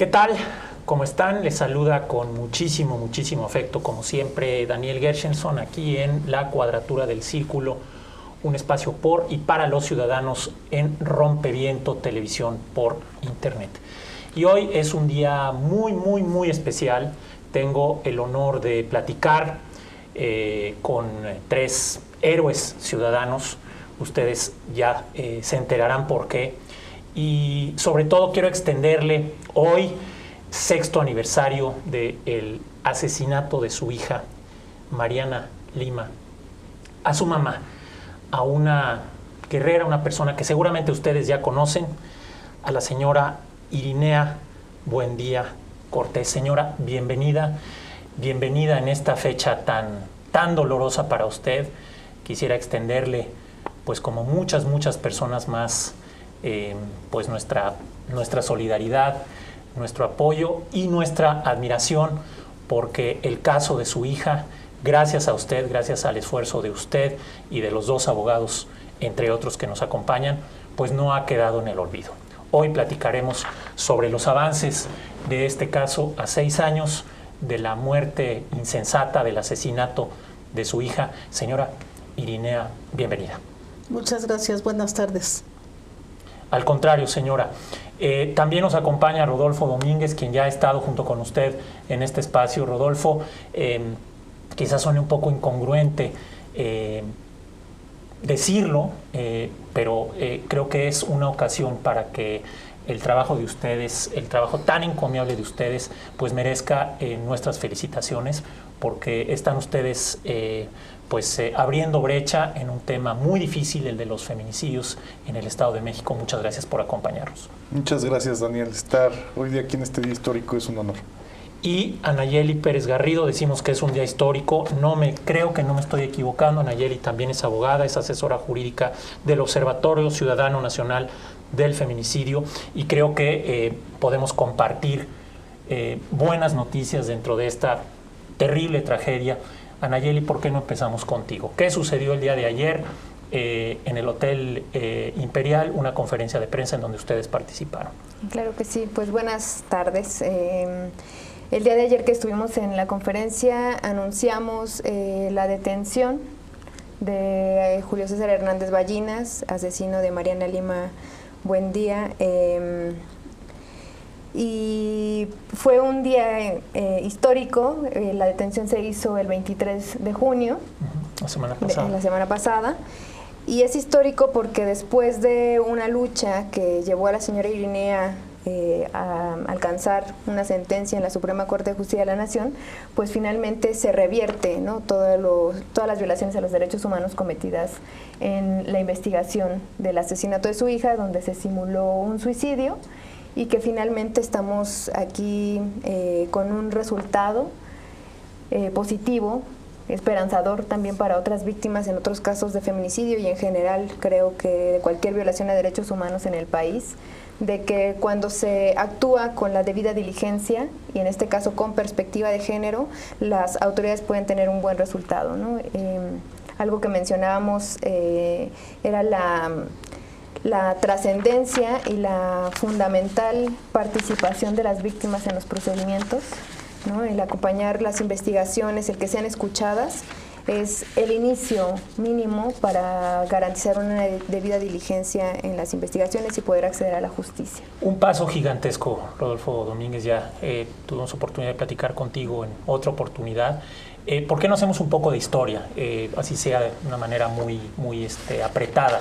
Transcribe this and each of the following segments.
¿Qué tal? ¿Cómo están? Les saluda con muchísimo afecto, como siempre, Daniel Gershenson, aquí en La Cuadratura del Círculo, un espacio por y para los ciudadanos en Rompeviento Televisión por Internet. Y hoy es un día muy especial. Tengo el honor de platicar con tres héroes ciudadanos. Ustedes ya se enterarán por qué. Y sobre todo quiero extenderle hoy, 6º aniversario del asesinato de su hija, Mariana Lima, a su mamá, a una guerrera, una persona que seguramente ustedes ya conocen, a la señora Irinea Buendía Cortés. Señora, bienvenida en esta fecha tan dolorosa para usted. Quisiera extenderle, pues como muchas personas más, pues nuestra solidaridad, nuestro apoyo y nuestra admiración, porque el caso de su hija, gracias a usted, gracias al esfuerzo de usted y de los dos abogados, entre otros que nos acompañan, pues no ha quedado en el olvido. Hoy platicaremos sobre los avances de este caso a 6 años de la muerte insensata, del asesinato de su hija. Señora Irinea, bienvenida. Muchas gracias, buenas tardes. Al contrario, señora. También nos acompaña Rodolfo Domínguez, quien ya ha estado junto con usted en este espacio. Rodolfo, quizás suene un poco incongruente decirlo, pero creo que es una ocasión para que el trabajo de ustedes, el trabajo tan encomiable de ustedes, pues merezca nuestras felicitaciones, porque están ustedes abriendo brecha en un tema muy difícil, el de los feminicidios en el Estado de México. Muchas gracias por acompañarnos. Muchas gracias, Daniel. Estar hoy día aquí en este día histórico es un honor. Y Anayeli Pérez Garrido, decimos que es un día histórico. Creo que no me estoy equivocando. Anayeli también es abogada, es asesora jurídica del Observatorio Ciudadano Nacional del Feminicidio, y creo que podemos compartir buenas noticias dentro de esta terrible tragedia. Anayeli, ¿por qué no empezamos contigo? ¿Qué sucedió el día de ayer en el Hotel Imperial, una conferencia de prensa en donde ustedes participaron? Claro que sí, pues buenas tardes. El día de ayer que estuvimos en la conferencia anunciamos la detención de Julio César Hernández Ballinas, asesino de Mariana Lima Buendía. Y fue un día histórico. La detención se hizo el 23 de junio, la semana pasada. Y es histórico porque después de una lucha que llevó a la señora Irinea a alcanzar una sentencia en la Suprema Corte de Justicia de la Nación, pues finalmente se revierte, ¿no?, todas las violaciones a los derechos humanos cometidas en la investigación del asesinato de su hija, donde se simuló un suicidio, y que finalmente estamos aquí con un resultado positivo, esperanzador también para otras víctimas en otros casos de feminicidio y en general creo que de cualquier violación a derechos humanos en el país, de que cuando se actúa con la debida diligencia y en este caso con perspectiva de género, las autoridades pueden tener un buen resultado, ¿no? Algo que mencionábamos era la trascendencia y la fundamental participación de las víctimas en los procedimientos, ¿no? El acompañar las investigaciones, el que sean escuchadas, es el inicio mínimo para garantizar una debida diligencia en las investigaciones y poder acceder a la justicia. Un paso gigantesco, Rodolfo Domínguez. Ya tuvimos oportunidad de platicar contigo en otra oportunidad. ¿Por qué no hacemos un poco de historia? Así sea de una manera muy apretada.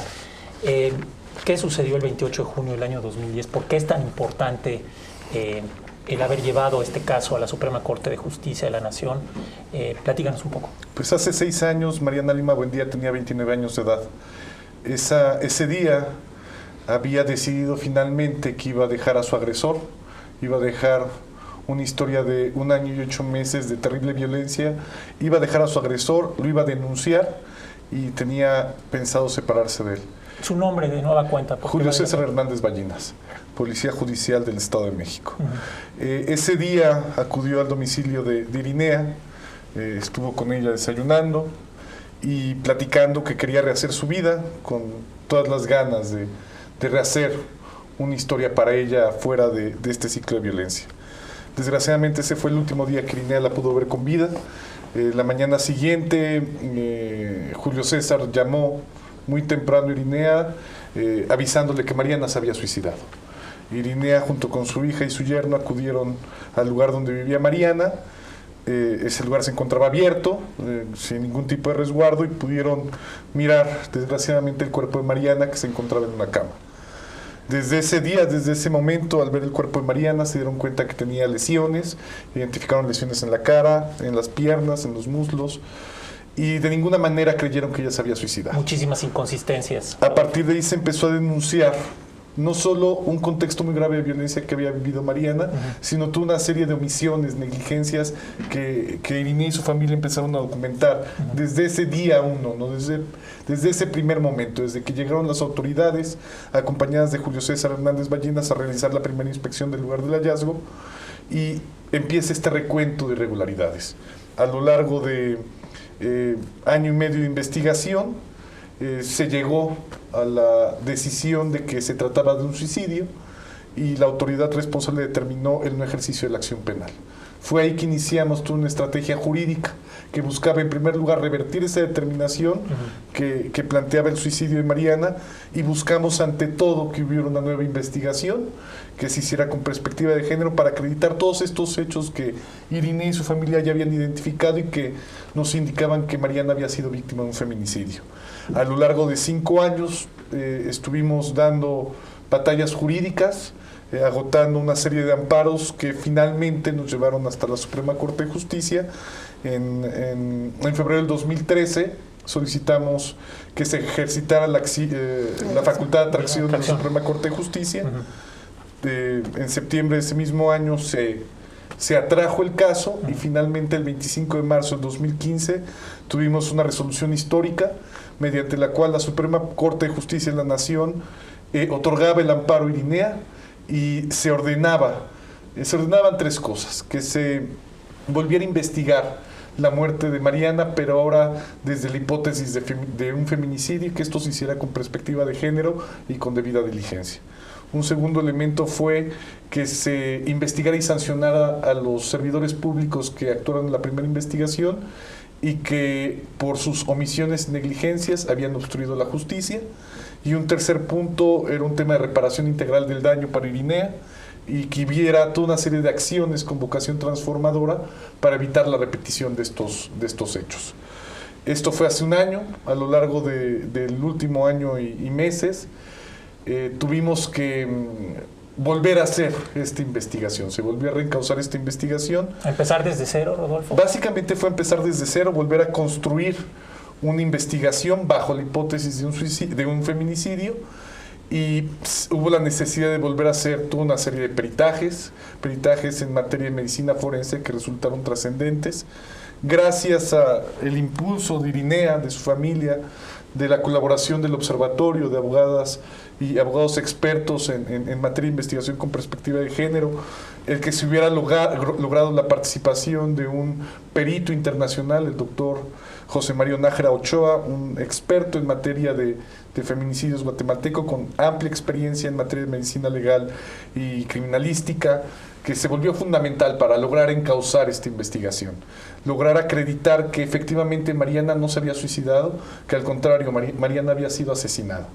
¿Qué sucedió el 28 de junio del año 2010? ¿Por qué es tan importante el haber llevado este caso a la Suprema Corte de Justicia de la Nación? Platícanos un poco. Pues hace 6 años Mariana Lima Buendía tenía 29 años de edad. Ese día había decidido finalmente que iba a dejar a su agresor, iba a dejar una historia de 1 año y 8 meses de terrible violencia, iba a dejar a su agresor, lo iba a denunciar y tenía pensado separarse de él. Su nombre de nueva cuenta. Julio César Hernández Ballinas, Policía Judicial del Estado de México. Ese día acudió al domicilio de Irinea, estuvo con ella desayunando y platicando que quería rehacer su vida con todas las ganas de rehacer una historia para ella fuera de este ciclo de violencia. Desgraciadamente ese fue el último día que Irinea la pudo ver con vida. La mañana siguiente Julio César llamó muy temprano a Irinea avisándole que Mariana se había suicidado. Irinea junto con su hija y su yerno acudieron al lugar donde vivía Mariana. Ese lugar se encontraba abierto, sin ningún tipo de resguardo, y pudieron mirar desgraciadamente el cuerpo de Mariana, que se encontraba en una cama. Desde ese día, desde ese momento, al ver el cuerpo de Mariana, se dieron cuenta que tenía lesiones, identificaron lesiones en la cara, en las piernas, en los muslos, y de ninguna manera creyeron que ella se había suicidado. Muchísimas inconsistencias. A partir de ahí se empezó a denunciar no solo un contexto muy grave de violencia que había vivido Mariana, sino toda una serie de omisiones, negligencias que Irinea y su familia empezaron a documentar desde ese día uno, ¿no? Desde ese primer momento, desde que llegaron las autoridades acompañadas de Julio César Hernández Ballinas a realizar la primera inspección del lugar del hallazgo, y empieza este recuento de irregularidades. A lo largo de año y medio de investigación, se llegó a la decisión de que se trataba de un suicidio y la autoridad responsable determinó el no ejercicio de la acción penal. Fue ahí que iniciamos toda una estrategia jurídica que buscaba en primer lugar revertir esa determinación que planteaba el suicidio de Mariana, y buscamos ante todo que hubiera una nueva investigación que se hiciera con perspectiva de género para acreditar todos estos hechos que Irinea y su familia ya habían identificado y que nos indicaban que Mariana había sido víctima de un feminicidio. A lo largo de 5 años estuvimos dando batallas jurídicas, agotando una serie de amparos que finalmente nos llevaron hasta la Suprema Corte de Justicia. En febrero del 2013 solicitamos que se ejercitara la facultad de atracción de la Suprema Corte de Justicia. En septiembre de ese mismo año se atrajo el caso y finalmente el 25 de marzo del 2015 tuvimos una resolución histórica mediante la cual la Suprema Corte de Justicia de la Nación otorgaba el amparo a Irinea y se ordenaban 3 cosas: que se volviera a investigar la muerte de Mariana, pero ahora desde la hipótesis de un feminicidio, que esto se hiciera con perspectiva de género y con debida diligencia. Un segundo elemento fue que se investigara y sancionara a los servidores públicos que actuaron en la primera investigación y que por sus omisiones y negligencias habían obstruido la justicia. Y un tercer punto era un tema de reparación integral del daño para Irinea, y que hubiera toda una serie de acciones con vocación transformadora para evitar la repetición de estos hechos. Esto fue hace un año. A lo largo del último año y meses tuvimos que volver a hacer esta investigación, se volvió a reencauzar esta investigación. ¿A empezar desde cero, Rodolfo? Básicamente fue empezar desde cero, volver a construir una investigación bajo la hipótesis de un feminicidio, y hubo la necesidad de volver a hacer toda una serie de peritajes en materia de medicina forense que resultaron trascendentes. Gracias al impulso de Irinea, de su familia, de la colaboración del Observatorio de Abogadas y abogados expertos en materia de investigación con perspectiva de género, el que se hubiera logrado la participación de un perito internacional, el doctor José Mario Nájera Ochoa, un experto en materia de feminicidios guatemalteco con amplia experiencia en materia de medicina legal y criminalística, que se volvió fundamental para lograr encauzar esta investigación, lograr acreditar que efectivamente Mariana no se había suicidado, que al contrario, Mariana había sido asesinada,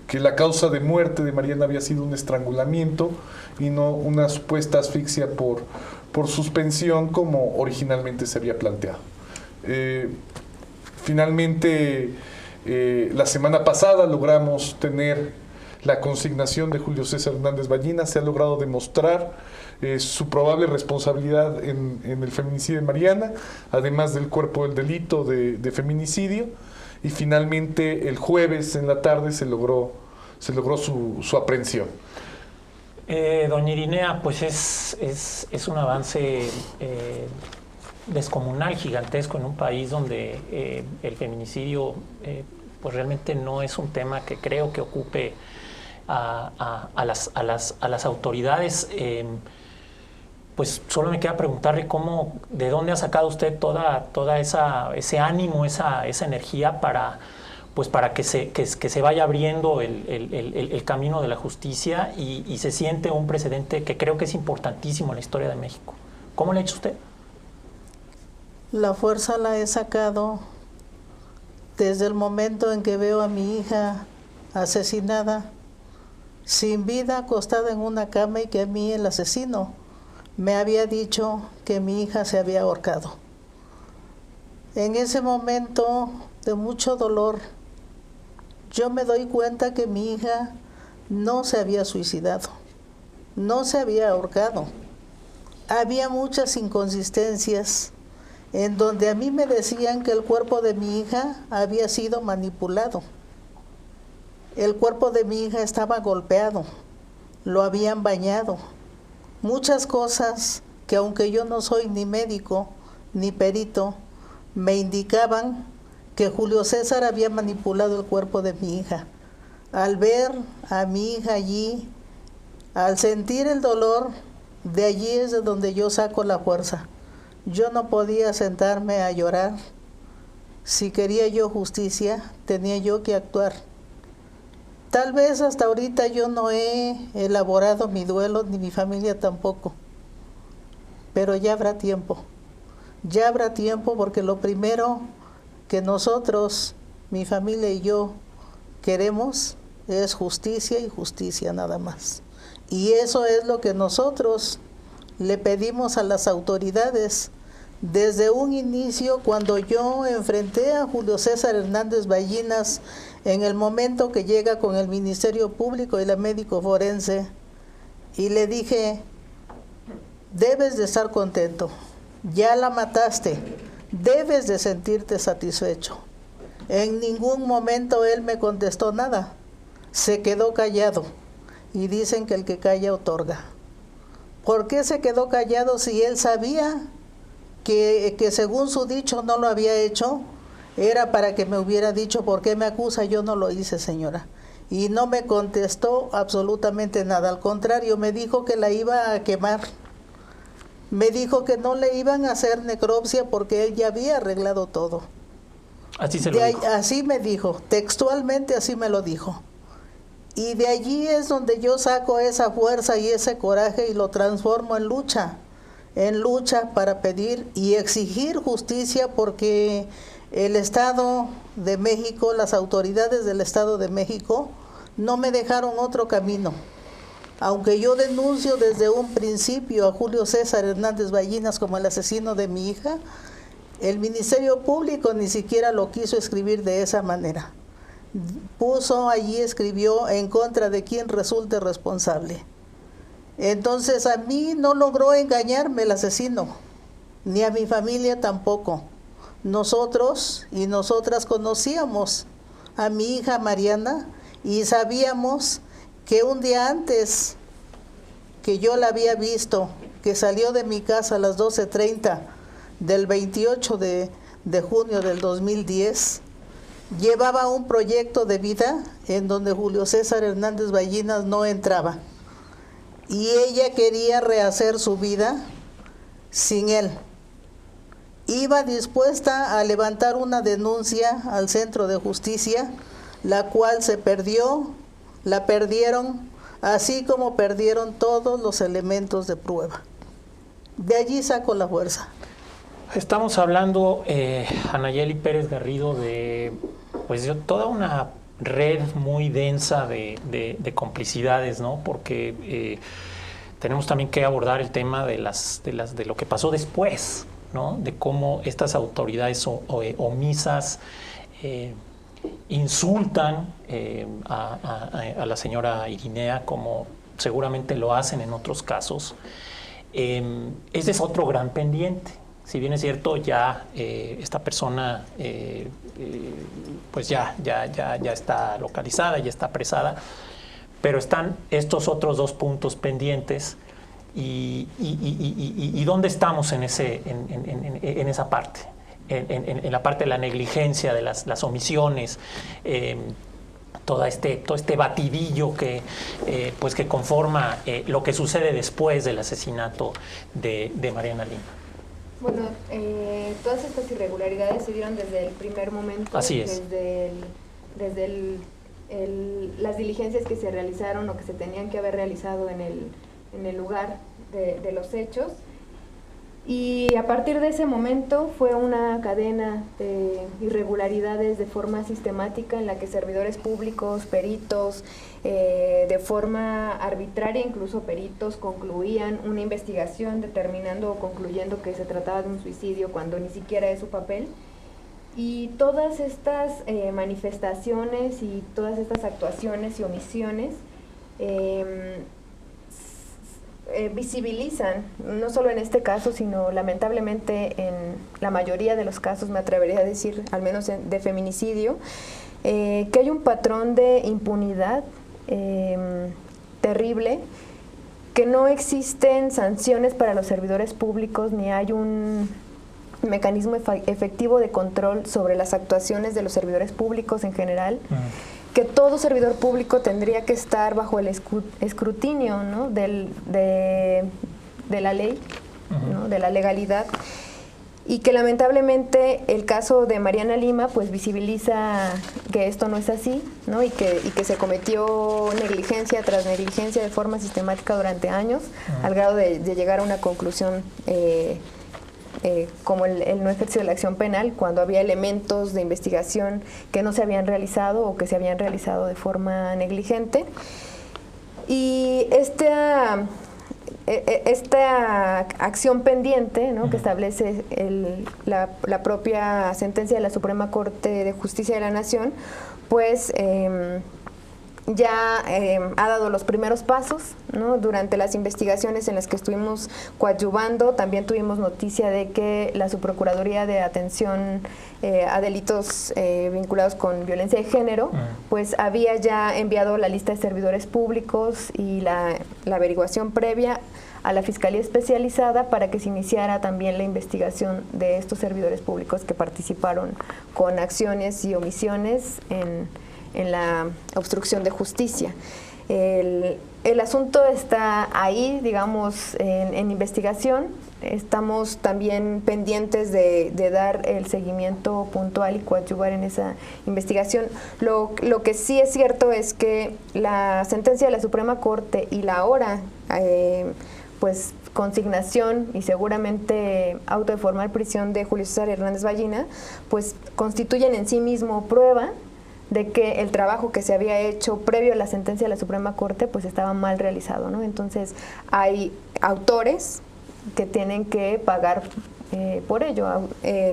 que la causa de muerte de Mariana había sido un estrangulamiento y no una supuesta asfixia por suspensión como originalmente se había planteado. Finalmente, la semana pasada logramos tener la consignación de Julio César Hernández Ballinas. Se ha logrado demostrar su probable responsabilidad en el feminicidio de Mariana, además del cuerpo del delito de feminicidio, y finalmente el jueves en la tarde se logró su aprehensión. Doña Irinea, pues es un avance descomunal, gigantesco, en un país donde el feminicidio pues realmente no es un tema que creo que ocupe a las autoridades. Pues solo me queda preguntarle de dónde ha sacado usted toda ese ánimo, esa energía para pues para que se vaya abriendo el camino de la justicia y se siente un precedente que creo que es importantísimo en la historia de México. ¿Cómo le ha hecho usted? La fuerza la he sacado desde el momento en que veo a mi hija asesinada, sin vida, acostada en una cama, y que a mí el asesino me había dicho que mi hija se había ahorcado. En ese momento de mucho dolor, yo me doy cuenta que mi hija no se había suicidado, no se había ahorcado. Había muchas inconsistencias en donde a mí me decían que el cuerpo de mi hija había sido manipulado. El cuerpo de mi hija estaba golpeado, lo habían bañado. Muchas cosas que, aunque yo no soy ni médico ni perito, me indicaban que Julio César había manipulado el cuerpo de mi hija. Al ver a mi hija allí, al sentir el dolor, de allí es de donde yo saco la fuerza. Yo no podía sentarme a llorar. Si quería yo justicia, tenía yo que actuar. Tal vez hasta ahorita yo no he elaborado mi duelo, ni mi familia tampoco. Pero ya habrá tiempo. Ya habrá tiempo, porque lo primero que nosotros, mi familia y yo, queremos es justicia, y justicia nada más. Y eso es lo que nosotros le pedimos a las autoridades desde un inicio, cuando yo enfrenté a Julio César Hernández Ballinas, en el momento que llega con el Ministerio Público y la médico forense, y le dije: debes de estar contento, ya la mataste, debes de sentirte satisfecho. En ningún momento él me contestó nada, se quedó callado, y dicen que el que calla otorga. ¿Por qué se quedó callado si él sabía que según su dicho no lo había hecho? Era para que me hubiera dicho: ¿por qué me acusa? Yo no lo hice, señora. Y no me contestó absolutamente nada, al contrario, me dijo que la iba a quemar. Me dijo que no le iban a hacer necropsia porque él ya había arreglado todo. Así se lo dijo. Así me dijo, textualmente así me lo dijo. Y de allí es donde yo saco esa fuerza y ese coraje y lo transformo en lucha para pedir y exigir justicia, porque el Estado de México, las autoridades del Estado de México, no me dejaron otro camino. Aunque yo denuncio desde un principio a Julio César Hernández Ballinas como el asesino de mi hija, el Ministerio Público ni siquiera lo quiso escribir de esa manera. Escribió en contra de quien resulte responsable. Entonces a mí no logró engañarme el asesino, ni a mi familia tampoco. Nosotros y nosotras conocíamos a mi hija Mariana y sabíamos que un día antes que yo la había visto, que salió de mi casa a las 12:30 del 28 de junio del 2010, llevaba un proyecto de vida en donde Julio César Hernández Ballinas no entraba. Y ella quería rehacer su vida sin él. Iba dispuesta a levantar una denuncia al Centro de Justicia, la cual se perdió, la perdieron, así como perdieron todos los elementos de prueba. De allí saco la fuerza. Estamos hablando, Anayeli Pérez Garrido, de toda una red muy densa de complicidades, ¿no? Porque tenemos también que abordar el tema de lo que pasó después, ¿no? De cómo estas autoridades omisas insultan a la señora Irinea, como seguramente lo hacen en otros casos. Ese es otro gran pendiente. Si bien es cierto, ya esta persona pues ya está localizada, ya está apresada, pero están estos otros dos puntos pendientes. ¿Y dónde estamos en esa parte? En la parte de la negligencia, de las omisiones, todo este batidillo que conforma lo que sucede después del asesinato de Mariana Lima. Bueno, todas estas irregularidades se dieron desde el primer momento, Así es. desde desde las diligencias que se realizaron o que se tenían que haber realizado en el lugar de los hechos. Y a partir de ese momento fue una cadena de irregularidades de forma sistemática en la que servidores públicos, peritos, de forma arbitraria, incluso peritos, concluían una investigación determinando o concluyendo que se trataba de un suicidio cuando ni siquiera es su papel. Y todas estas manifestaciones y todas estas actuaciones y omisiones visibilizan, no solo en este caso, sino lamentablemente en la mayoría de los casos, me atrevería a decir, al menos de feminicidio, que hay un patrón de impunidad terrible, que no existen sanciones para los servidores públicos, ni hay un mecanismo efectivo de control sobre las actuaciones de los servidores públicos en general. Que todo servidor público tendría que estar bajo el escrutinio, ¿no?, de la ley, ¿no?, de la legalidad, y que lamentablemente el caso de Mariana Lima pues visibiliza que esto no es así, ¿no?, y que se cometió negligencia tras negligencia de forma sistemática durante años, al grado de llegar a una conclusión como el no ejercicio de la acción penal, cuando había elementos de investigación que no se habían realizado o que se habían realizado de forma negligente. Y esta acción pendiente, ¿no?, que establece la propia sentencia de la Suprema Corte de Justicia de la Nación, pues ya ha dado los primeros pasos, ¿no? Durante las investigaciones en las que estuvimos coadyuvando, también tuvimos noticia de que la Subprocuraduría de Atención a Delitos vinculados con violencia de género, pues había ya enviado la lista de servidores públicos y la averiguación previa a la Fiscalía Especializada para que se iniciara también la investigación de estos servidores públicos que participaron con acciones y omisiones en la obstrucción de justicia. El asunto está ahí, digamos, en investigación. Estamos también pendientes de dar el seguimiento puntual y coadyuvar en esa investigación. Lo que sí es cierto es que la sentencia de la Suprema Corte y la ahora pues consignación y seguramente auto de formal prisión de Julio César Hernández Ballina, pues constituyen en sí mismo prueba de que el trabajo que se había hecho previo a la sentencia de la Suprema Corte pues estaba mal realizado, ¿no? Entonces hay autores que tienen que pagar por ello,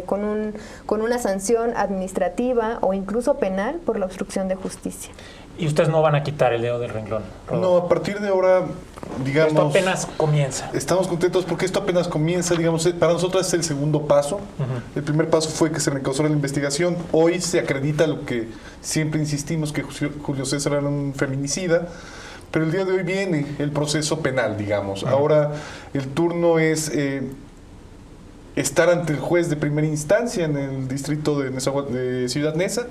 con una sanción administrativa o incluso penal por la obstrucción de justicia. Y ustedes no van a quitar el dedo del renglón, Rodolfo. No, a partir de ahora, digamos... Esto apenas comienza. Estamos contentos porque esto apenas comienza, digamos, para nosotros es el segundo paso. El primer paso fue que se reencauzara la investigación. Hoy se acredita lo que siempre insistimos, que Julio César era un feminicida. Pero el día de hoy viene el proceso penal, digamos. Ahora el turno es estar ante el juez de primera instancia en el distrito de Ciudad Neza,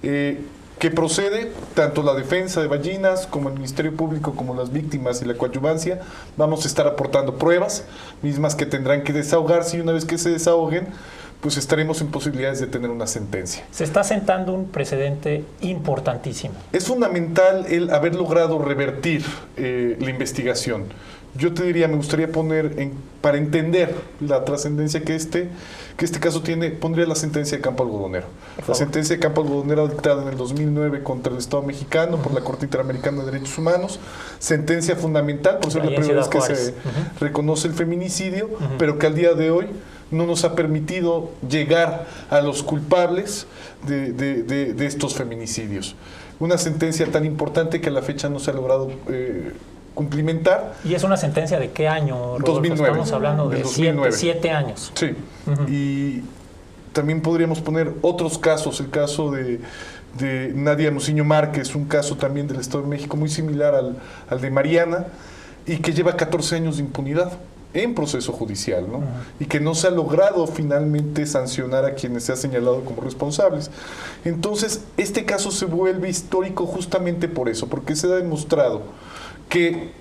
que procede, tanto la defensa de Ballinas como el Ministerio Público, como las víctimas y la coadyuvancia. Vamos a estar aportando pruebas, mismas que tendrán que desahogarse, y una vez que se desahoguen, pues estaremos en posibilidades de tener una sentencia. Se está sentando un precedente importantísimo. Es fundamental el haber logrado revertir la investigación. Yo te diría, me gustaría poner, para entender la trascendencia que este caso tiene, pondría la sentencia de Campo Algodonero. La sentencia de Campo Algodonero dictada en el 2009 contra el Estado mexicano por la Corte Interamericana de Derechos Humanos. Sentencia fundamental, por ser la primera vez que se reconoce el feminicidio, pero que al día de hoy no nos ha permitido llegar a los culpables de estos feminicidios. Una sentencia tan importante que a la fecha no se ha logrado cumplimentar. ¿Y es una sentencia de qué año, Rodolfo? 2009. Estamos hablando de 7 años. Sí. Y también podríamos poner otros casos, el caso de Nadia Muciño Márquez, un caso también del Estado de México muy similar al de Mariana, y que lleva 14 años de impunidad en proceso judicial, ¿no? Y que no se ha logrado finalmente sancionar a quienes se ha señalado como responsables. Entonces, este caso se vuelve histórico justamente por eso, porque se ha demostrado que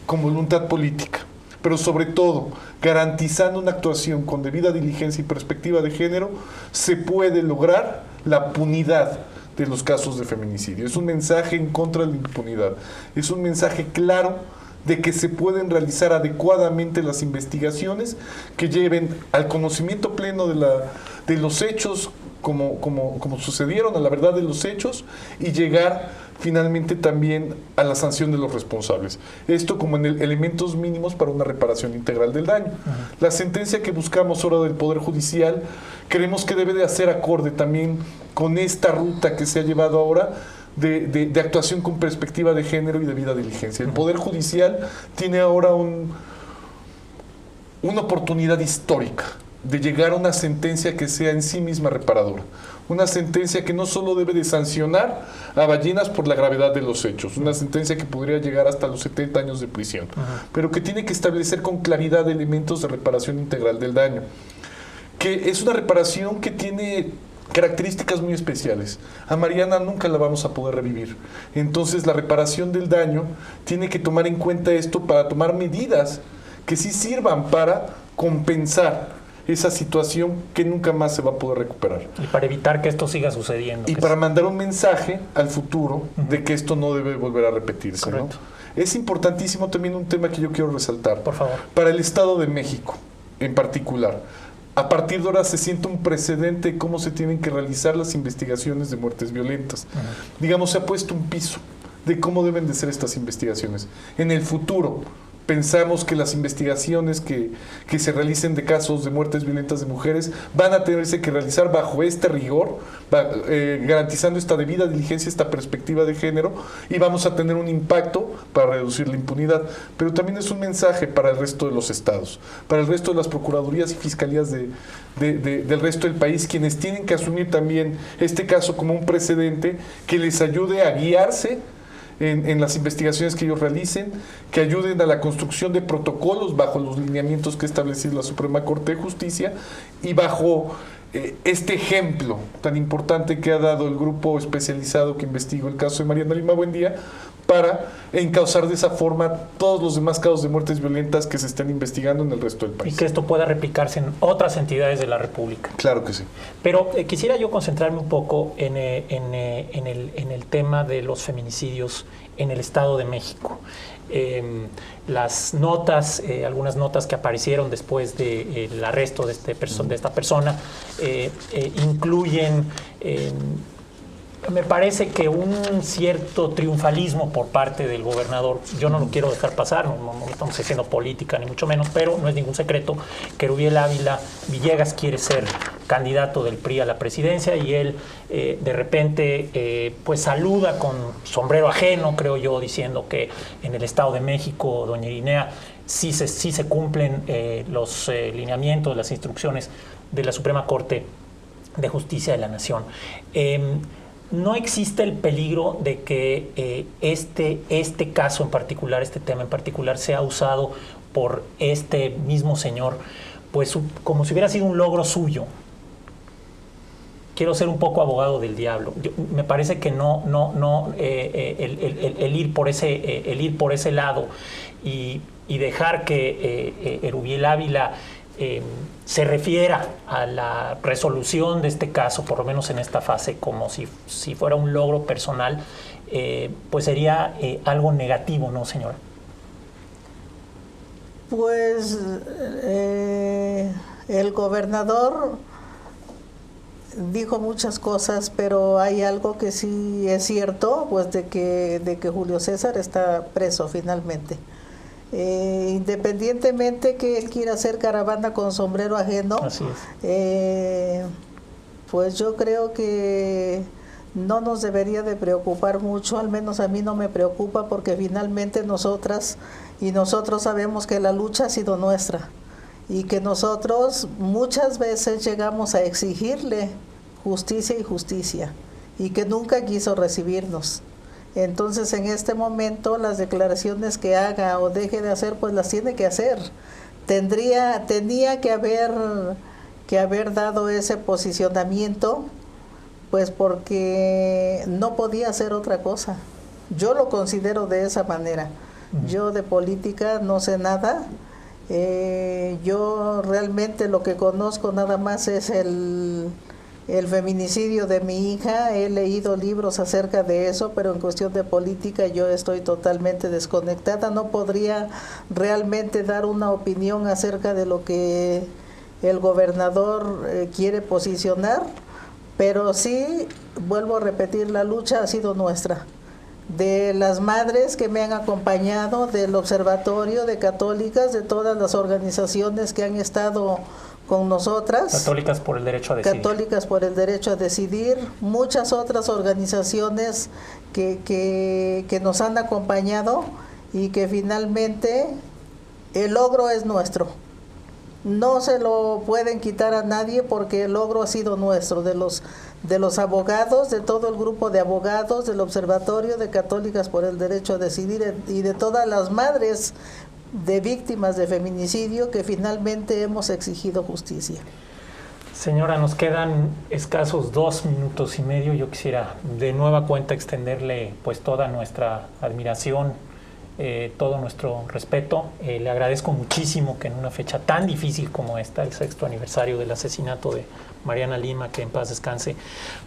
con voluntad política, pero sobre todo garantizando una actuación con debida diligencia y perspectiva de género, se puede lograr la punidad de los casos de feminicidio. Es un mensaje en contra de la impunidad. Es un mensaje claro de que se pueden realizar adecuadamente las investigaciones que lleven al conocimiento pleno de los hechos como sucedieron, a la verdad de los hechos, y llegar finalmente también a la sanción de los responsables. Esto como en elementos mínimos para una reparación integral del daño. La sentencia que buscamos ahora del Poder Judicial creemos que debe de hacer acorde también con esta ruta que se ha llevado ahora de actuación con perspectiva de género y debida diligencia. El Poder Judicial tiene ahora una oportunidad histórica de llegar a una sentencia que sea en sí misma reparadora. Una sentencia que no solo debe de sancionar a Ballenas por la gravedad de los hechos, una sentencia que podría llegar hasta los 70 años de prisión, pero que tiene que establecer con claridad elementos de reparación integral del daño, que es una reparación que tiene características muy especiales. A Mariana nunca la vamos a poder revivir. Entonces la reparación del daño tiene que tomar en cuenta esto para tomar medidas que sí sirvan para compensar esa situación que nunca más se va a poder recuperar. Y para evitar que esto siga sucediendo. Y para mandar un mensaje al futuro de que esto no debe volver a repetirse, ¿no? Es importantísimo también un tema que yo quiero resaltar. Por favor. Para el Estado de México, en particular. A partir de ahora se siente un precedente de cómo se tienen que realizar las investigaciones de muertes violentas. Digamos, se ha puesto un piso de cómo deben de ser estas investigaciones. En el futuro, pensamos que las investigaciones que se realicen de casos de muertes violentas de mujeres van a tenerse que realizar bajo este rigor, garantizando esta debida diligencia, esta perspectiva de género, y vamos a tener un impacto para reducir la impunidad. Pero también es un mensaje para el resto de los estados, para el resto de las procuradurías y fiscalías del resto del país, quienes tienen que asumir también este caso como un precedente que les ayude a guiarse en las investigaciones que ellos realicen, que ayuden a la construcción de protocolos bajo los lineamientos que ha establecido la Suprema Corte de Justicia y bajo este ejemplo tan importante que ha dado el grupo especializado que investigó el caso de Mariana Lima Buendía, para encauzar de esa forma todos los demás casos de muertes violentas que se están investigando en el resto del país. Y que esto pueda replicarse en otras entidades de la República. Claro que sí. Pero quisiera yo concentrarme un poco en el tema de los feminicidios en el Estado de México. Las notas, algunas notas que aparecieron después del arresto de esta persona, incluyen... me parece que un cierto triunfalismo por parte del gobernador, yo no lo quiero dejar pasar, no estamos haciendo política ni mucho menos, pero no es ningún secreto que Erubiel Ávila Villegas quiere ser candidato del PRI a la presidencia y él de repente pues saluda con sombrero ajeno, creo yo, diciendo que en el Estado de México, doña Irinea, sí se cumplen los lineamientos, las instrucciones de la Suprema Corte de Justicia de la Nación. ¿No existe el peligro de que este caso en particular, este tema en particular, sea usado por este mismo señor, pues como si hubiera sido un logro suyo? Quiero ser un poco abogado del diablo. Me parece que el ir por ese lado y dejar que Erubiel Ávila se refiera a la resolución de este caso, por lo menos en esta fase, como si fuera un logro personal, pues sería algo negativo, ¿no, señora? Pues el gobernador dijo muchas cosas, pero hay algo que sí es cierto, pues de que Julio César está preso finalmente. Independientemente que él quiera hacer caravana con sombrero ajeno, así es. Pues yo creo que no nos debería de preocupar mucho, al menos a mí no me preocupa, porque finalmente nosotras y nosotros sabemos que la lucha ha sido nuestra y que nosotros muchas veces llegamos a exigirle justicia y que nunca quiso recibirnos. Entonces, en este momento, las declaraciones que haga o deje de hacer, pues las tiene que hacer. Tenía que haber dado ese posicionamiento, pues porque no podía hacer otra cosa. Yo lo considero de esa manera. Yo de política no sé nada. Yo realmente lo que conozco nada más es el feminicidio de mi hija, he leído libros acerca de eso, pero en cuestión de política yo estoy totalmente desconectada, no podría realmente dar una opinión acerca de lo que el gobernador quiere posicionar, pero sí, vuelvo a repetir, la lucha ha sido nuestra, de las madres que me han acompañado, del Observatorio de Católicas, de todas las organizaciones que han estado con nosotras. Católicas por el Derecho a Decidir. Católicas por el Derecho a Decidir, muchas otras organizaciones que nos han acompañado y que finalmente el logro es nuestro. No se lo pueden quitar a nadie porque el logro ha sido nuestro, de los abogados, de todo el grupo de abogados, del Observatorio de Católicas por el Derecho a Decidir y de todas las madres de víctimas de feminicidio que finalmente hemos exigido justicia. Señora, nos quedan escasos 2 minutos y medio. Yo quisiera de nueva cuenta extenderle pues toda nuestra admiración, todo nuestro respeto. Le agradezco muchísimo que en una fecha tan difícil como esta, el 6º aniversario del asesinato de Mariana Lima, que en paz descanse,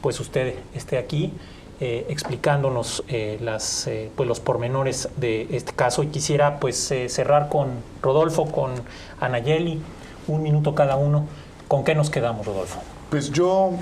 pues usted esté aquí explicándonos los pormenores de este caso. Y quisiera pues cerrar con Rodolfo, con Anayeli, 1 minuto cada uno. ¿Con qué nos quedamos, Rodolfo? Pues yo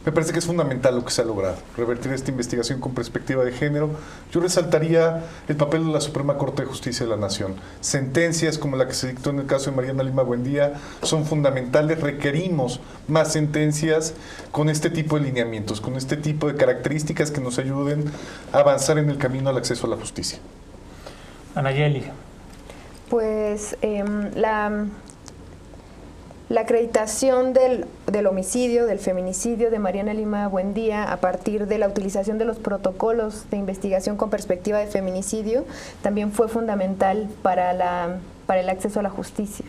me parece que es fundamental lo que se ha logrado, revertir esta investigación con perspectiva de género. Yo resaltaría el papel de la Suprema Corte de Justicia de la Nación. Sentencias como la que se dictó en el caso de Mariana Lima Buendía son fundamentales. Requerimos más sentencias con este tipo de lineamientos, con este tipo de características que nos ayuden a avanzar en el camino al acceso a la justicia. Anayeli. Pues la acreditación del homicidio, del feminicidio de Mariana Lima Buendía a partir de la utilización de los protocolos de investigación con perspectiva de feminicidio también fue fundamental para el acceso a la justicia.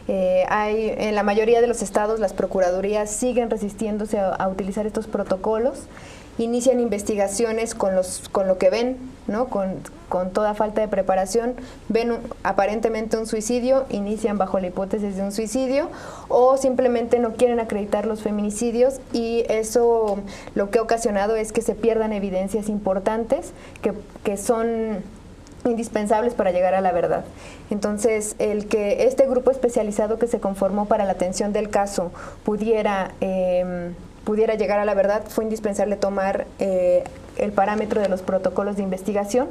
En la mayoría de los estados las procuradurías siguen resistiéndose a utilizar estos protocolos, inician investigaciones con lo que ven, ¿no? Con toda falta de preparación, ven aparentemente un suicidio, inician bajo la hipótesis de un suicidio o simplemente no quieren acreditar los feminicidios, y eso lo que ha ocasionado es que se pierdan evidencias importantes que son indispensables para llegar a la verdad. Entonces, el que este grupo especializado que se conformó para la atención del caso pudiera llegar a la verdad, fue indispensable tomar el parámetro de los protocolos de investigación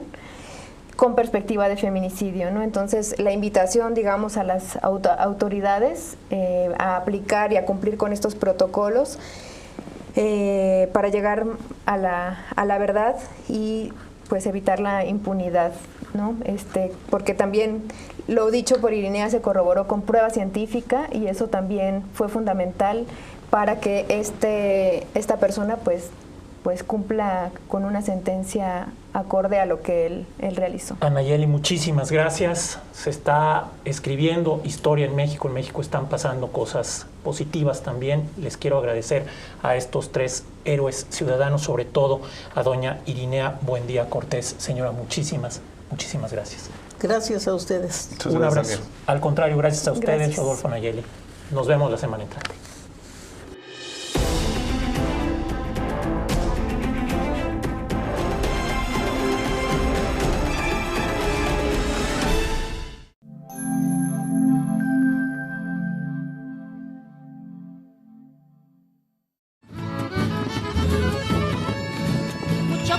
con perspectiva de feminicidio, ¿no? Entonces, la invitación, digamos, a las autoridades a aplicar y a cumplir con estos protocolos para llegar a la verdad y pues evitar la impunidad, ¿no? Porque también lo dicho por Irinea se corroboró con prueba científica y eso también fue fundamental para que esta persona pues cumpla con una sentencia acorde a lo que él realizó. Anayeli, muchísimas gracias. Se está escribiendo historia en México. En México están pasando cosas positivas también. Les quiero agradecer a estos 3 héroes ciudadanos, sobre todo a doña Irinea Buendía Cortés. Señora, muchísimas gracias. Gracias a ustedes. Un abrazo. Al contrario, gracias a ustedes, Gracias. Rodolfo, Anayeli. Nos vemos la semana entrante.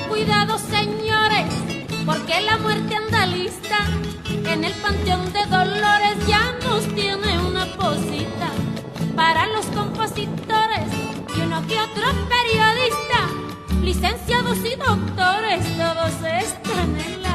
Cuidado, señores, porque la muerte anda lista. En el Panteón de Dolores ya nos tiene una posita para los compositores y uno que otro periodista, licenciados y doctores, todos están en la